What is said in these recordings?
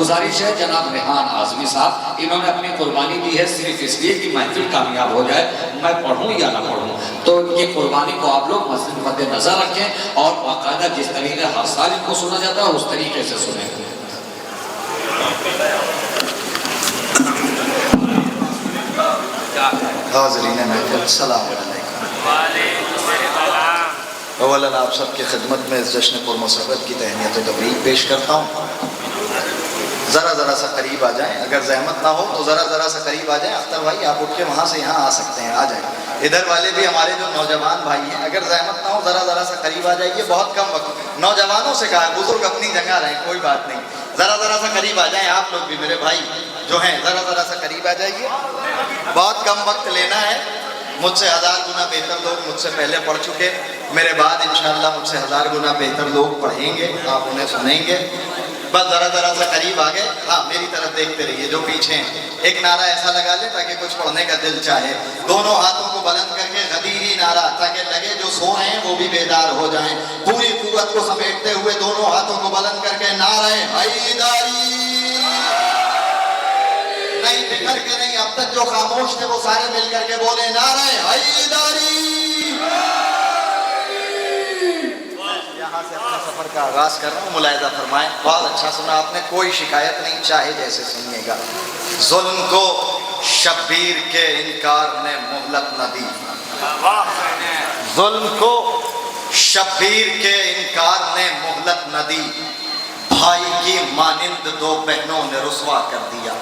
گزارش ہے جناب ریحان اعظمی صاحب، انہوں نے اپنی قربانی دی ہے صرف اس لیے کہ محفل کامیاب ہو جائے، میں پڑھوں یا نہ پڑھوں، تو ان کی قربانی کو آپ لوگ مد نظر رکھیں اور باقاعدہ جس طریقے ہر سال ان کو سنا جاتا ہے اس طریقے سے سنیں۔ حاضرین محفل السلام علیکم۔ اولاً آپ سب کی خدمت میں اس جشن پرمسرت کی تہنیت و تبریک پیش کرتا ہوں۔ ذرا سا قریب آ جائیں، اگر زحمت نہ ہو تو ذرا سا قریب آ جائیں۔ اختر بھائی آپ اٹھ کے وہاں سے یہاں آ سکتے ہیں، آ جائیں۔ ادھر والے بھی ہمارے جو نوجوان بھائی ہیں، اگر زحمت نہ ہو ذرا سا قریب آ جائیے، بہت کم وقت، نوجوانوں سے کہا ہے، بزرگ اپنی جگہ رہیں، کوئی بات نہیں، ذرا سا قریب آ جائیں۔ آپ لوگ بھی میرے بھائی جو ہیں ذرا سا قریب آ جائیے، بہت کم وقت لینا ہے۔ مجھ سے 1000 گنا بہتر لوگ مجھ سے پہلے پڑھ چکے، میرے بعد انشاءاللہ مجھ سے 1000 گنا بہتر لوگ پڑھیں گے، آپ انہیں سنیں گے۔ بس ذرا سا قریب آگئے، ہاں میری طرف دیکھتے رہیے جو پیچھے ہیں۔ ایک نعرہ ایسا لگا لیں تاکہ کچھ پڑھنے کا دل چاہے، دونوں ہاتھوں کو بلند کر کے غدیری نعرہ، تاکہ لگے جو سو رہے ہیں وہ بھی بیدار ہو جائیں۔ پوری قوت کو سمیٹتے ہوئے دونوں ہاتھوں کو بلند کر کے نعرہ حیدری، نہیں بکھر کے نہیں، اب تک جو خاموش تھے وہ سارے مل کر کے بولے نعرہ حیدری۔ یہاں سے اپنے سفر کا آغاز کر رہا ہوں، ملاحظہ فرمائیں۔ بہت اچھا سنا آپ نے، کوئی شکایت نہیں، چاہے جیسے سنیے گا۔ ظلم کو شبیر کے انکار نے مہلت نہ دی، ظلم کو شبیر کے انکار نے مہلت نہ دی، بھائی کی مانند دو بہنوں نے رسوا کر دیا۔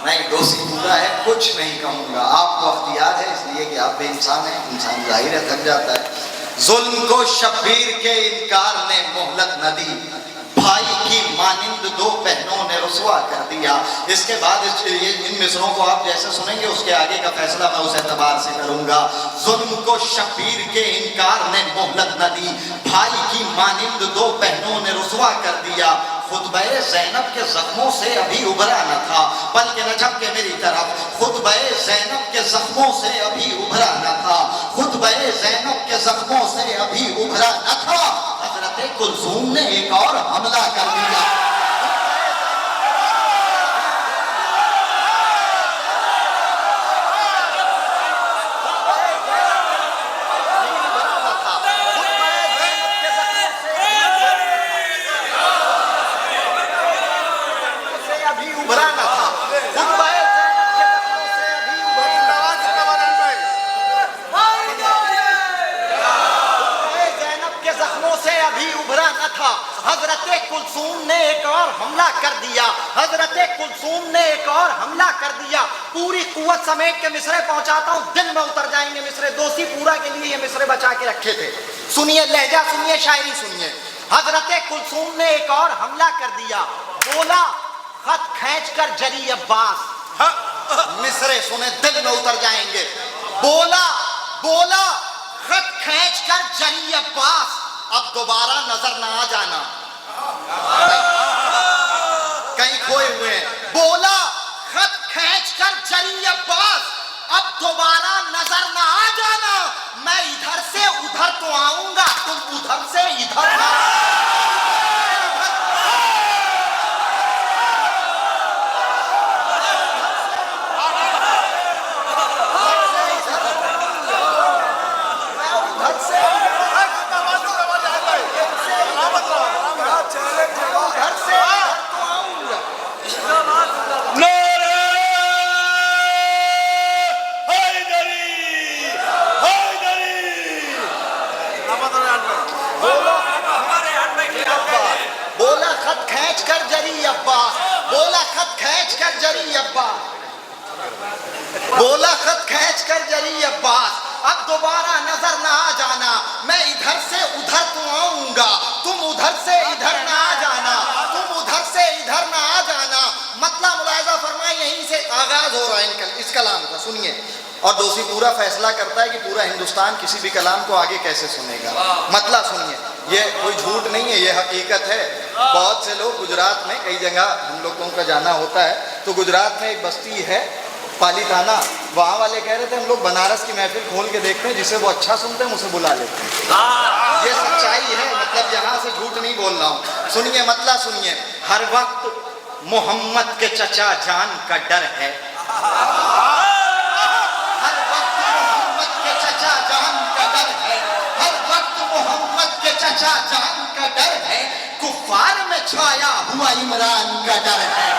نہیں دوستی پورا ہے، کچھ نہیں کہوں گا، آپ کو اختیار ہے اس لیے کہ آپ بے انسان ہیں، انسان ظاہر ہے تھک جاتا ہے۔ ظلم کو شبیر کے انکار نے مہلت نہ دی، بھائی کی مانند دو بہنوں نے رسوا کر دیا۔ اس کے بعد ان مصروں کو آپ جیسے سنیں گے اس کے آگے کا فیصلہ میں اس اعتبار سے کروں گا۔ ظلم کو شبیر کے انکار نے مہلت نہ دی، بھائی کی مانند دو بہنوں نے رسوا کر دیا۔ خطبہ زینب کے زخموں سے ابھی ابھرا نہ تھا، بلکہ نہ جھک کے میری طرف، خطبہ زینب کے زخموں سے ابھی ابھرا نہ تھا، خطبہ زینب کے زخموں سے ابھی ابھرا نہ تھا، حضرت کلثوم نے ایک اور حملہ کر دیا۔ حضرت کلثوم نے ایک اور حملہ کر دیا، حضرت کلثوم نے ایک اور حملہ کر دیا۔ پوری قوت سمیٹ کے مصرے پہنچاتا ہوں، دل میں اتر جائیں گے مصرے، دوستی پورا کے لیے یہ مصرے بچا کے رکھے تھے۔ سنیے لہجہ، سنیے شاعری سنیے۔ حضرت کلثوم نے ایک اور حملہ کر دیا، بولا خط کھینچ کر جری عباس، مصرے سنے دل میں اتر جائیں گے۔ بولا خط کھینچ کر جری عباس، اب دوبارہ نظر نہ آ جانا، کہیں کھوئے ہوئے ہیں۔ بولا خط کھینچ کر جری عباس، اب دوبارہ نظر نہ آ جانا، میں ادھر سے ادھر تو آؤں گا، تم ادھر سے ادھر نہ۔ بولا خط کھینچ کر جری عباس، اب دوبارہ نظر نہ آ جانا، میں ادھر سے ادھر تو آؤں گا، تم ادھر سے ادھر نہ آ جانا، تم ادھر سے ادھر نہ آ جانا۔ مطلب ملاحظہ فرمائیں، یہیں سے آغاز ہو رہا ہے اس کلام کا، سنیے۔ اور دوسری پورا فیصلہ کرتا ہے کہ پورا ہندوستان کسی بھی کلام کو آگے کیسے سنے گا۔ مطلب سنیے، یہ کوئی جھوٹ نہیں ہے، یہ حقیقت ہے۔ بہت سے لوگ گجرات میں کئی جگہ ہم لوگوں کا جانا ہوتا ہے، تو گجرات میں ایک بستی ہے پالی تھانہ، وہاں والے کہہ رہے تھے ہم لوگ بنارس کی محفل کھول کے دیکھتے ہیں، جسے وہ اچھا سنتے ہیں اسے بلا لیتے ہیں۔ یہ سچائی ہے، مطلب یہاں سے جھوٹ نہیں بول رہا ہوں۔ سنیے مطلب سنیے، ہر وقت محمد کے چچا جان کا ڈر ہے، ہر وقت محمد کے چچا جان کا ڈر ہے، ہر وقت محمد کے چچا جان کا ڈر ہے، کفار میں چھایا ہوا عمران کا ڈر ہے،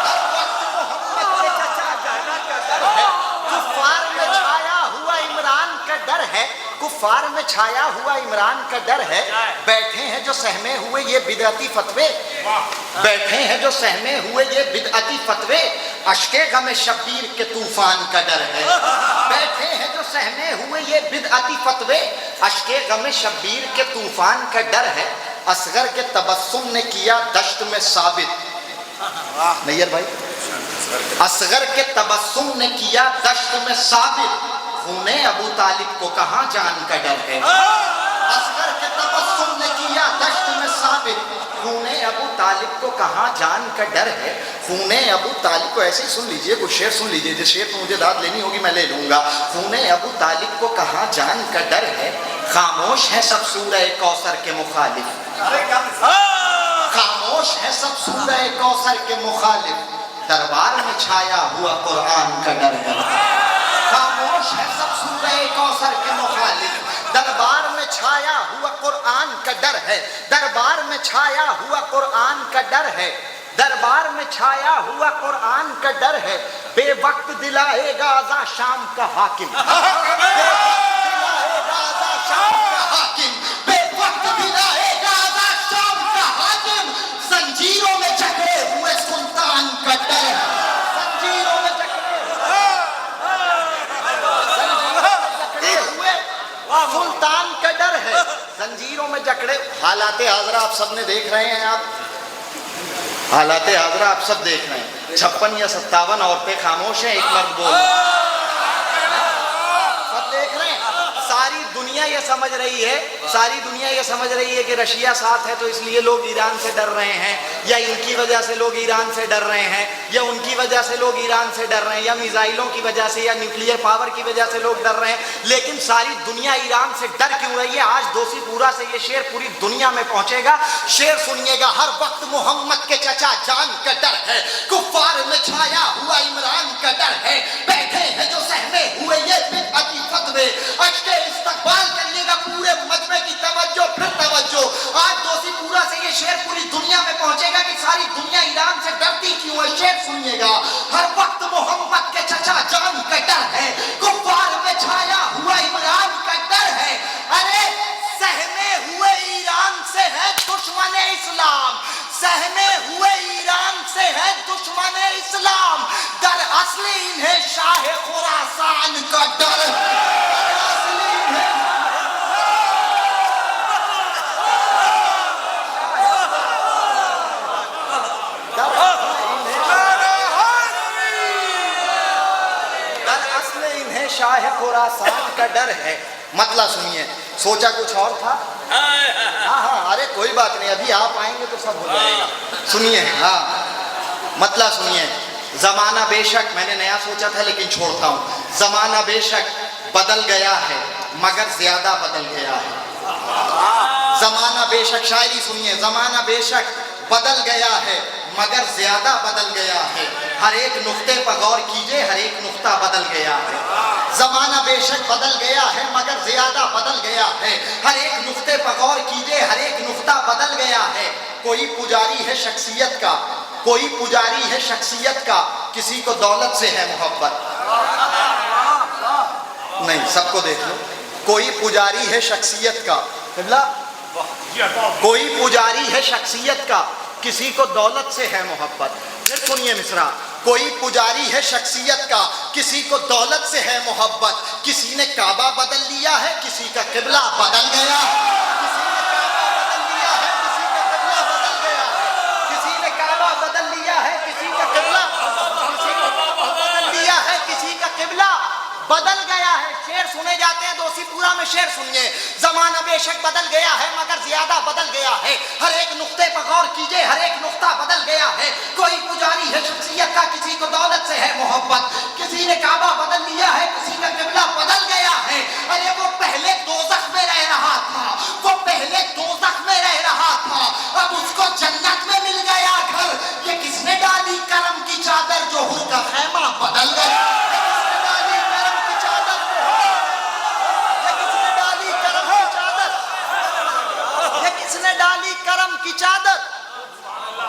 ہر وقت محمد کے چچا جان کا ڈر ہے، کفار میں چھایا ہوا عمران کا ڈر ہے، کفار میں چھایا ہوا عمران کا ڈر ہے، بیٹھے ہیں جو سہمے ہوئے یہ بدعتی فتوے، بیٹھے ہیں جو سہمے ہوئے یہ بدعتی فتوے، اشک غم شبیر کے طوفان کا ڈر ہے، بیٹھے ہیں جو سہمے ہوئے یہ بدعتی فتوے، اشک غم شبیر کے طوفان کا ڈر ہے، اصغر کے تبسم نے کیا دشت میں ثابت، نیئر بھائی، اصغر کے تبسم نے کیا دشت میں ثابت، خون ابو طالب کو کہاں جان کا ڈر ہے، اصغر کے تبسم نے کیا دشت میں ثابت، خون ابو طالب کو کہاں جان کا ڈر ہے، خون ابو طالب کو ایسے ہی سن لیجئے، کوئی شعر سن لیجئے، جس شعر کو مجھے داد لینی ہوگی میں لے لوں گا، خون ابو طالب کو کہاں جان کا ڈر ہے، خاموش ہے سب سورہ کوثر کے مخالف، خاموش ہے سب سورہ کوثر کے مخالف، دربار میں چھایا ہوا قرآن کا ڈر ہے، خاموش ہے سب سورہ کوثر کے مخالف، دربار میں چھایا ہوا قرآن کا ڈر ہے، دربار میں چھایا ہوا قرآن کا ڈر ہے، دربار میں چھایا ہوا قرآن کا ڈر ہے، بے وقت دلائے گا آزا شام کا حاکم، بے وقت دلائے گا آزا شام کا حاکم، بے وقت دلائے گا آزا شام کا حاکم، زنجیروں میں جکڑے ہوئے سلطان کا ڈر ہے، زنجیروں میں جکڑے ہوئے سلطان کا ڈر ہے، زنجیروں میں جکڑے، حالات حاضرہ آپ سب نے دیکھ رہے ہیں، آپ حالات حاضرہ آپ سب دیکھ رہے ہیں، 56 یا 57 عورتیں خاموش ہیں، ایک مرد بول رہا ہے، سب دیکھ رہے ہیں، ساری دنیا یہ سمجھ رہی ہے، ساری دنیا یہ سمجھ رہی ہے کہ رشیا ساتھ ہے تو اس لیے لوگ ایران سے ڈر رہے ہیں، یا ان کی وجہ سے لوگ ایران سے ڈر رہے ہیں، یا ان کی وجہ سے لوگ ایران سے ڈر رہے ہیں، یا میزائلوں کی وجہ سے یا نیوکلیئر پاور کی وجہ سے لوگ ڈر رہے ہیں، لیکن ساری دنیا ایران سے ڈر کیوں رہی ہے؟ آج دوسی پورا سے یہ شعر پوری دنیا میں پہنچے گا، شعر سنیے گا، ہر وقت محمد کے چچا جان کا ڈر ہے، کفار میں چھایا ہوا عمران کا ڈر ہے، بیٹھے ہیں جو سہمے ہوئے یہ بدعتی فتوے، اشک استقبال کریے گا پورے مجمع کی توجہ، پھر توجہ، آج دوسی پورا سے یہ شعر پوری دنیا میں پہنچے گا کہ ساری دنیا ایران سے ڈرتی کیوں ہے، شعر سنیے گا، ہر وقت محمد کے چچا جان کا ڈر ہے، کفار میں چھایا ہوا عمران کا ڈر ہے، ارے سہمے ہوئے ایران سے ہے دشمن اسلام، سہمے ہوئے ایران سے ہے دشمن اسلام، در اصل انہیں شاہ خراسان کا ڈر ہے، در اصل انہیں شاہ خراسان کا ڈر ہے، مطلب سنیے، سوچا کچھ اور تھا، ہاں ارے کوئی بات نہیں، ابھی آپ آئیں گے تو سب ہو جائے گا، سنیے، ہاں مطلب سنیے، زمانہ بے شک، میں نے نیا سوچا تھا لیکن چھوڑتا ہوں، زمانہ بے شک بدل گیا ہے مگر زیادہ بدل گیا ہے، زمانہ بے شک، شاعری سنیے، زمانہ بے شک بدل گیا ہے مگر زیادہ بدل گیا ہے، ہر ایک نقطے پر غور کیجئے، ہر ایک نقطہ بدل گیا ہے، زمانہ بے شک بدل گیا ہے مگر زیادہ بدل گیا ہے، ہر ایک نقطے پر غور کیجئے، ہر ایک نقطہ بدل گیا ہے، کوئی پجاری ہے شخصیت کا، کوئی پجاری ہے شخصیت کا، کسی کو دولت سے ہے محبت، نہیں سب کو دیکھ لو، کوئی پجاری ہے شخصیت کا، کوئی پجاری ہے شخصیت کا، کسی کو دولت سے ہے محبت، پھر سنیے مصرع، کوئی پجاری ہے شخصیت کا، کسی کو دولت سے ہے محبت، کسی نے کعبہ بدل لیا ہے، کسی کا قبلہ بدل گیا ہے، کسی نے کعبہ بدل لیا ہے، کسی کا قبلہ بدل گیا ہے، کسی نے کعبہ بدل لیا ہے، کسی کا قبلہ بدل لیا ہے، کسی کا قبلہ بدل گیا ہے، شعر سنے جاتے ہیں دوسی پورا میں، شعر سنیے، زمانہ بے شک بدل گیا ہے مگر زیادہ بدل گیا ہے، ہر ایک نقطے پر غور کیجئے، ہر ایک نقطہ بدل گیا ہے، کوئی پجاری ہے شخصیت کا، کسی کو دولت سے ہے محبت، کسی نے کعبہ بدل لیا ہے، کسی کا قبلہ بدل گیا ہے، ارے وہ پہلے دوزخ میں رہ رہا تھا، وہ پہلے دوزخ میں رہ رہا تھا، اب اس کو جنت میں مل گیا گھر،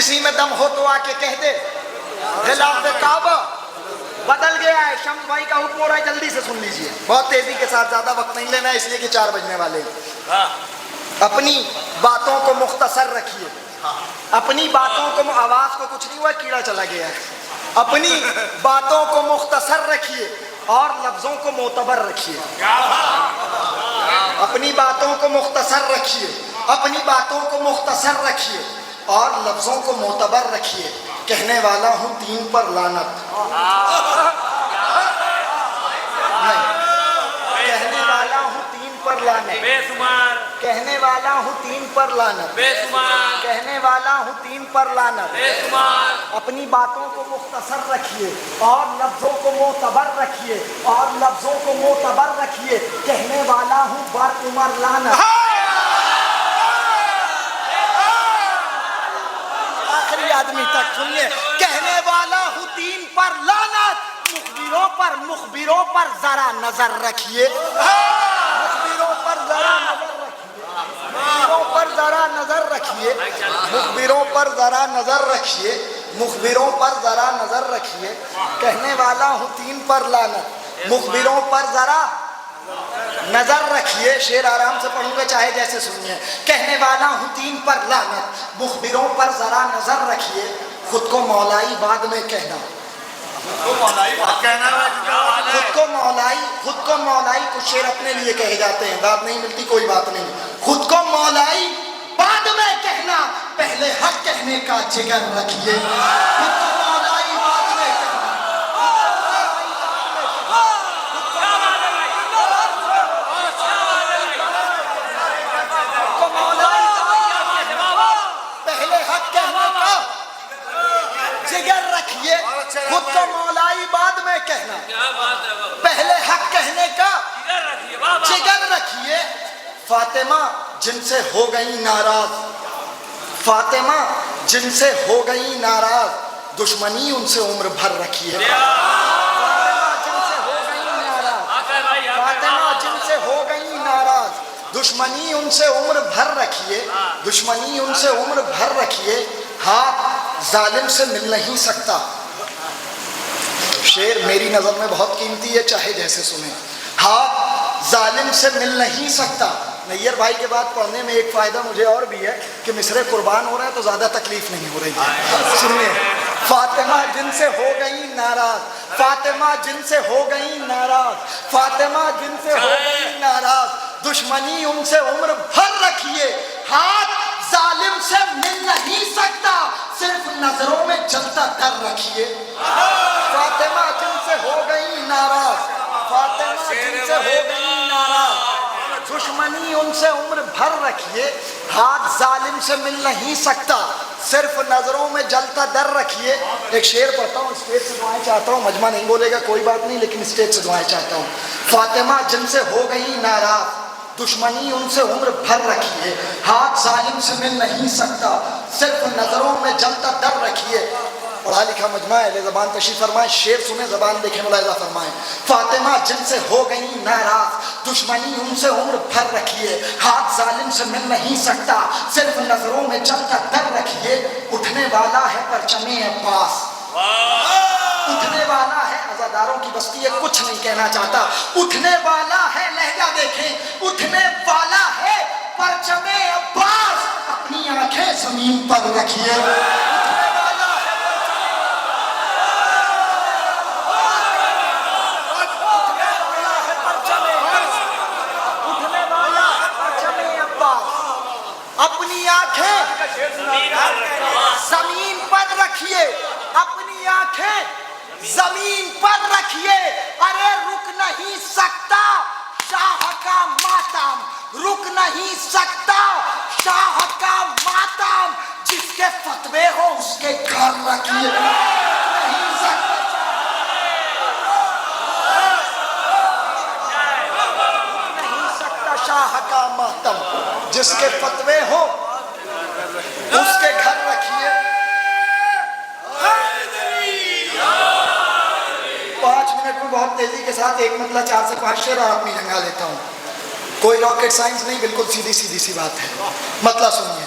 کسی میں دم ہو تو آ کے کہہ دے خلاف کعبہ بدل گیا ہے. شمس بھائی کا حکم ہو رہا ہے, جلدی سے سن لیجئے, بہت تیزی کے ساتھ, زیادہ وقت نہیں لینا ہے اس لیے کہ 4 بجنے والے ہیں. اپنی باتوں کو مختصر رکھیے, اپنی باتوں کو, آواز کو کچھ نہیں ہوا, کیڑا چلا گیا ہے. اپنی باتوں کو مختصر رکھیے اور لفظوں کو معتبر رکھیے. اپنی باتوں کو مختصر رکھیے, اپنی باتوں کو مختصر رکھیے اور لفظوں کو معتبر رکھیے. کہنے والا ہوں 3 پر لعنت. نہیں, کہنے والا ہوں 3 پر لعنت, کہنے والا ہوں 3 پر لعنت, کہنے والا ہوں 3 پر لعنت. اپنی باتوں کو مختصر رکھیے اور لفظوں کو معتبر رکھیے, اور لفظوں کو معتبر رکھیے. کہنے والا ہوں بر عمر لعنت. آخری آدمی تک سنیے. کہنے والا ہوں 3 پر لعنت. مخبروں پر ذرا نظر رکھیے, مخبروں پر ذرا نظر رکھیے, مخبروں پر ذرا نظر رکھیے, مخبروں پر ذرا نظر رکھیے, مخبروں پر ذرا نظر رکھیے. کہنے والا ہوں 3 پر لعنت, مخبروں پر ذرا نظر رکھیے. شعر آرام سے پڑھوں گا چاہے جیسے سنیے. کہنے والا ہوں 3 پر لعنت, مخبروں پر ذرا نظر رکھیے. خود کو مولائی بعد میں کہنا, خود کو مولائی کچھ شعر اپنے لیے کہے جاتے ہیں, داد نہیں ملتی کوئی بات نہیں. خود کو مولائی بعد میں کہنا, پہلے حق کہنے کا جگر رکھیے. خود کو مولائی بعد میں کہنا, پہلے حق کہنے کا جگر رکھیے. خود کو مولائی بعد میں کہنا, پہلے حق کہنے کا جگر رکھیے. فاطمہ جن سے ہو گئی ناراض, فاطمہ جن سے ہو گئی ناراض, دشمنی ان سے عمر بھر رکھیے. فاطمہ جن سے ہو گئی ناراض, فاطمہ جن سے ہو گئی ناراض, دشمنی ان سے عمر بھر رکھیے, دشمنی ان سے عمر بھر رکھیے. ہاتھ ظالم سے مل نہیں سکتا. شعر میری نظر میں بہت قیمتی ہے, چاہے جیسے سنیں. ہاتھ ظالم سے مل نہیں سکتا. نیر بھائی کے بعد پڑھنے میں ایک فائدہ مجھے اور بھی ہے کہ مصرع قربان ہو رہا ہے تو زیادہ تکلیف نہیں ہو رہی ہے. سنیے. فاطمہ جن سے ہو گئی ناراض, فاطمہ جن سے ہو گئی ناراض, فاطمہ جن سے ہو گئی ناراض, دشمنی ان سے عمر بھر رکھیے. ہاتھ ظالم سے مل نہیں سکتا, صرف نظروں میں جلتا در رکھیے. فاطمہ جن سے ہو گئی ناراض, فاطمہ جن سے ہو گئی ناراض, دشمنی ان سے عمر بھر رکھیے. ہاتھ ظالم سے مل نہیں سکتا, صرف نظروں میں جلتا در رکھیے. ایک شعر پڑھتا ہوں, اسٹیج سے دعائیں چاہتا ہوں, مجمع نہیں بولے گا کوئی بات نہیں, لیکن اسٹیج سے دعائیں چاہتا ہوں. فاطمہ جن سے ہو گئی ناراض, دشمنی ان سے عمر بھر رکھیے. ہاتھ ظالم سے مل نہیں سکتا, صرف نظروں میں جلتا در رکھیے. پڑھا لکھا مجمع ہے, اہل زبان تشریف فرمائیں. شعر سنیں, زبان دیکھیں, ملاحظہ فرمائیں. فاطمہ جن سے ہو گئی ناراض, دشمنی ان سے عمر بھر رکھیے. ہاتھ ظالم سے مل نہیں سکتا, صرف نظروں میں جلتا در رکھیے. اٹھنے والا ہے پرچم عباس, اٹھنے والا ہے, عزاداروں کی بستی ہے, کچھ نہیں کہنا چاہتا. اٹھنے والا ہے, لہجہ دیکھیں, اٹھنے والا ہے پرچم عباس, اپنی آنکھیں زمین پر رکھیے. اپنی آنکھیں زمین پر رکھیے, اپنی آنکھیں زمین پر رکھیے. ارے رک نہیں سکتا شاہ کا ماتم, رک نہیں سکتا شاہ کا ماتم, جس کے فتوے ہو اس کے گھر رکھیے. نہیں سکتا شاہ کا ماتم, جس کے فتوے ہو اس کے گھر رکھیے. 5 منٹ میں بہت تیزی کے ساتھ ایک مطلب 4 سے 5 شعر اور اپنی جنگا لیتا ہوں. کوئی راکٹ سائنس نہیں, بالکل سیدھی سی بات ہے. مطلب سنیے.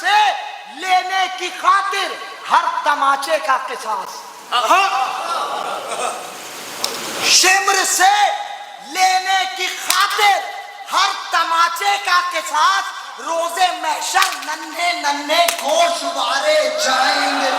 سے لینے کی خاطر ہر تماچے کا قصاص. شمر سے لینے کی خاطر ہر تماچے کا قصاص. روز محشر ننھے ننھے گوشوارے جائیں گے.